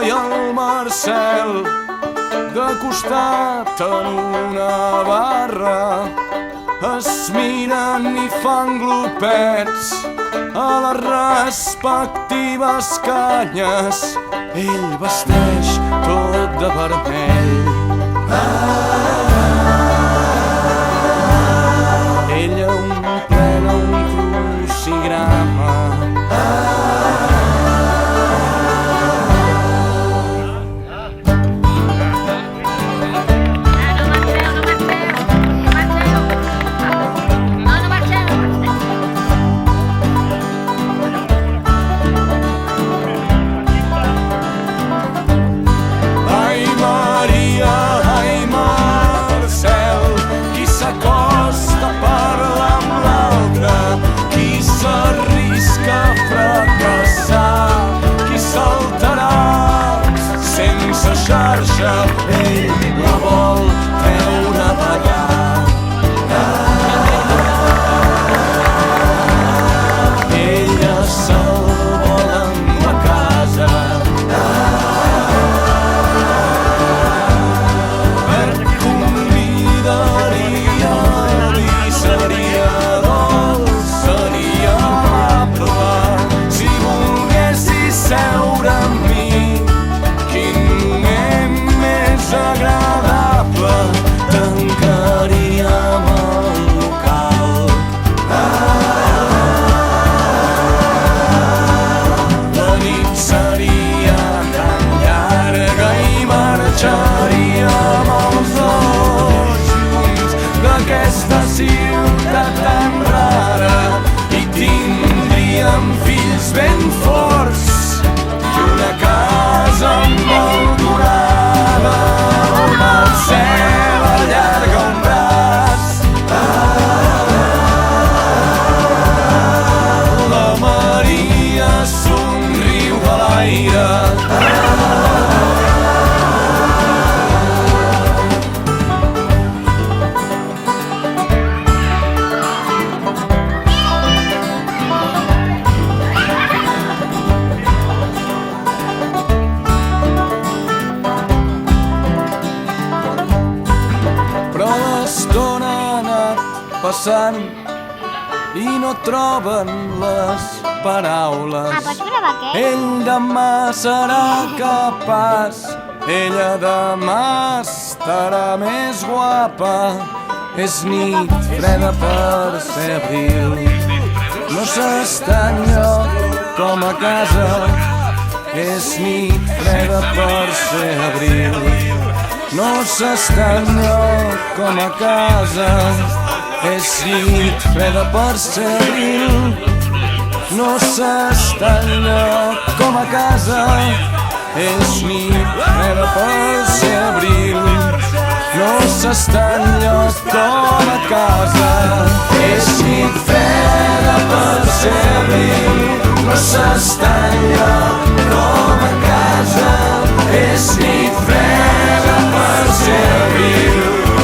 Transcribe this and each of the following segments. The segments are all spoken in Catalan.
i el Marcel de costat en una barra es miren i fan glopets a les respectives canyes. Ell vesteix tot de vermell. Ella plena un crucigrama. Ell la vol treure a pagar. Ella se'l vol amb la casa per convidaria i seria dolç, seria amable si volguessis seure amb mi. Agradable, tancaríem el local. La nit seria tan llarga i marxaríem els dos junts d'aquesta ciutat tan rara i tindríem fills ben forts i una casa molt durada. El cel allarga un braç, la Maria somriu a l'aire. Passant i no troben les paraules. Pots gravar què? Ell demà serà capaç, ella demà estarà més guapa. És nit freda per ser abril, no s'està enlloc com a casa. És nit freda per ser abril, no s'està enlloc com a casa. És nit freda per ser abril, no s'està enlloc com a casa. És nit freda per ser abril, no s'està enlloc com a casa. És nit freda per ser abril, no s'està enlloc com a casa. És nit freda per ser abril,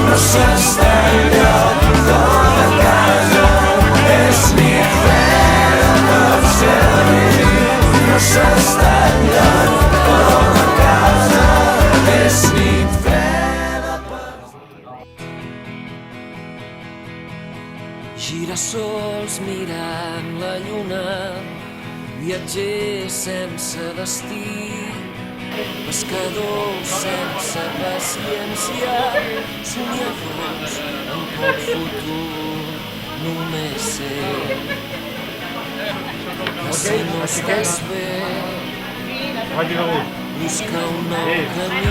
no s'està enlloc com a casa. És nit freda per ser abril, no s'està enlloc com a casa. És nit freda per... Girassols mirant la lluna, viatgers sense destí, pescadors sense paciència, somiadors amb poc futur. Només sé que si no estàs bé, busca un nou camí.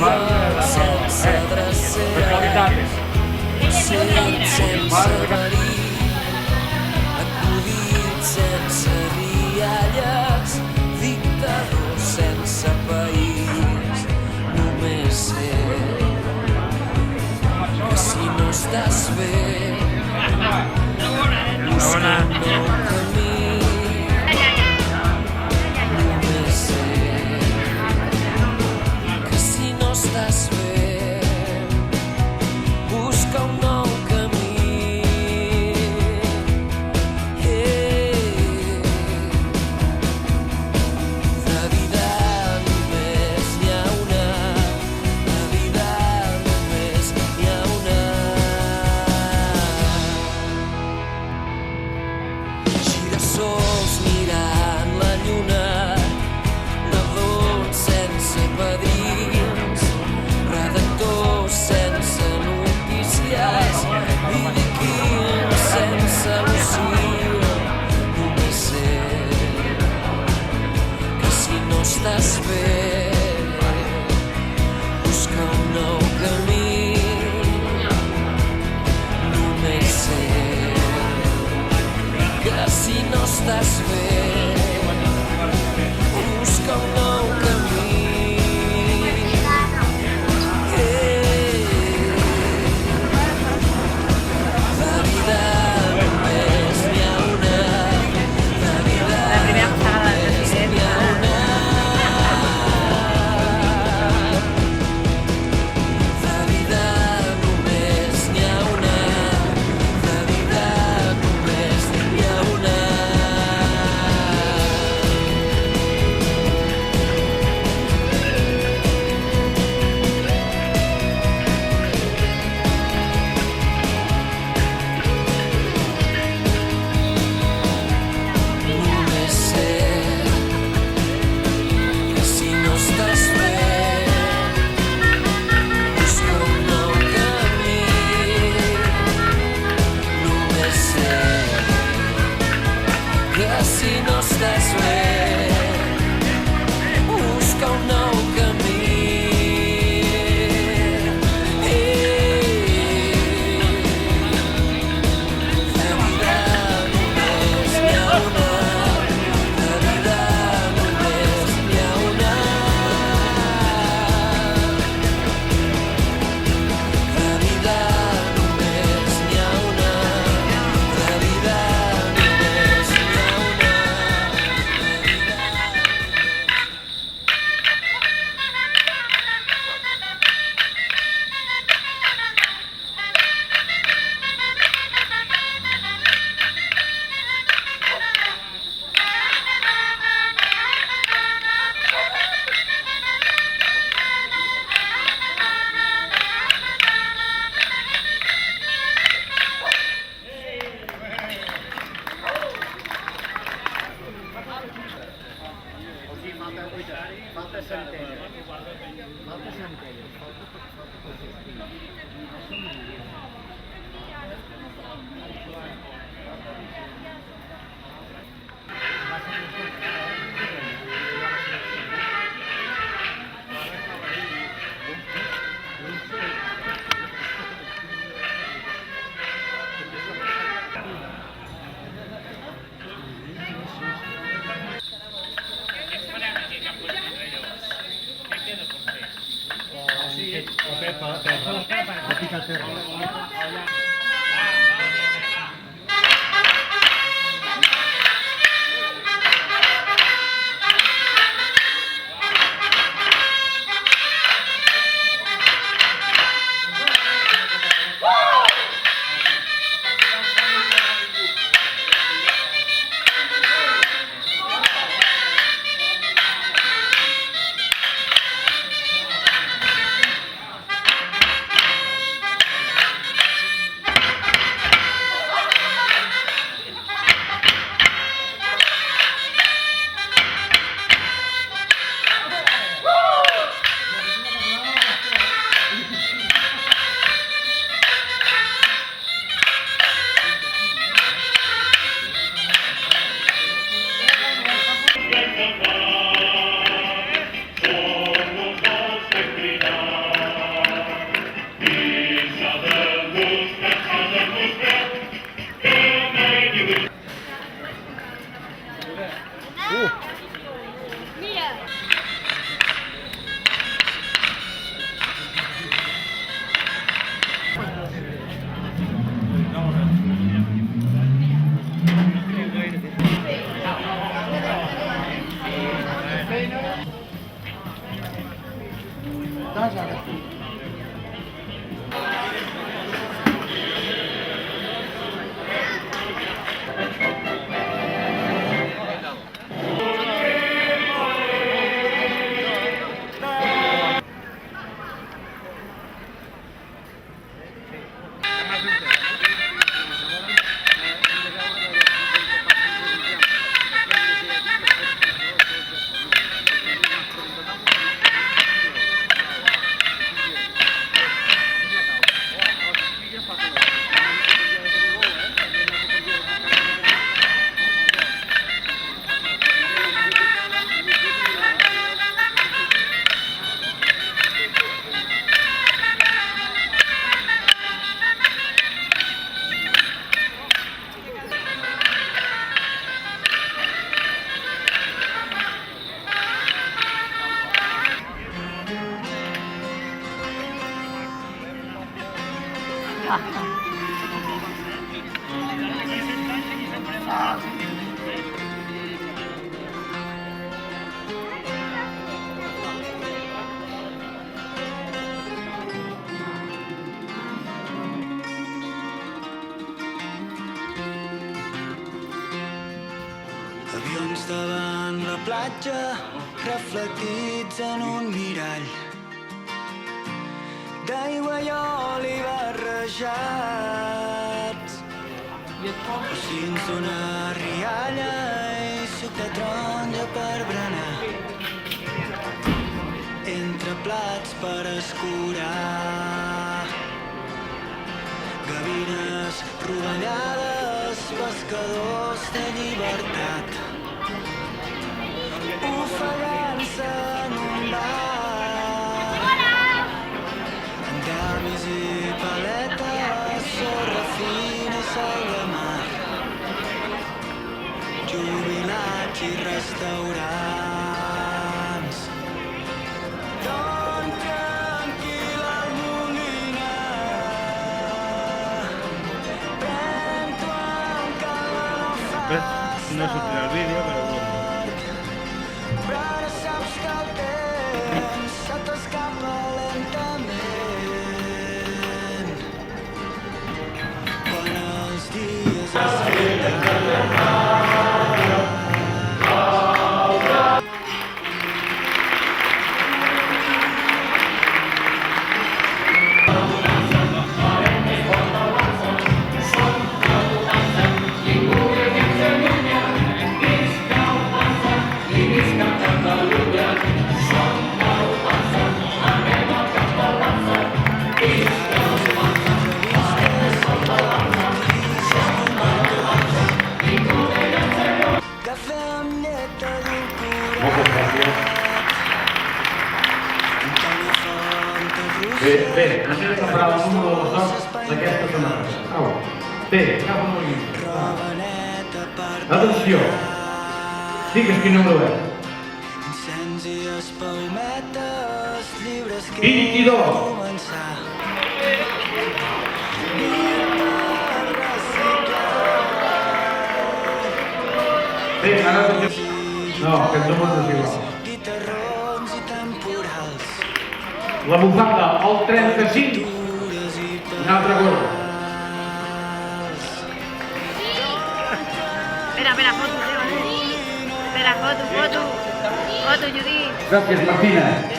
Volia sense drecera, sent sense verí, acudit sense rialles, dictador sense país. Només sé que si no estàs bé, busca un nou camí. Només sé que si no estàs bé, busca un nou camí. Falta centelles. Falta centelles. Avions davant la platja, reflectits en un mirall. D'aigua i oli barrejats. Ocins d'una rialla i suc de taronja per berenar. Entre plats per escurar. Gavines rovellades, pescadors de llibertat. Ofegant-se en un bar. Damis i paletes, sorra fina i sal de mar. Jubilats i restaurants. Dorm tranquil al molinar. Pren-t'ho amb calma, no fas No sortirà el vídeo, però bueno. però ara saps que el temps se t'escapa lentament quan els dies es finden. Moltes gràcies. Bé, ens hem de preparar el número de la sort d'aquesta setmana. Au. Bé, cap a l'origen. Atenció. Digues quin número és. 22. Bé, ara atenció. No, aquest número no és igual. La bufanda, el 35. Un altre gol. Espera, foto, Seba. Espera, foto. Foto, Judit. Gràcies, Martina.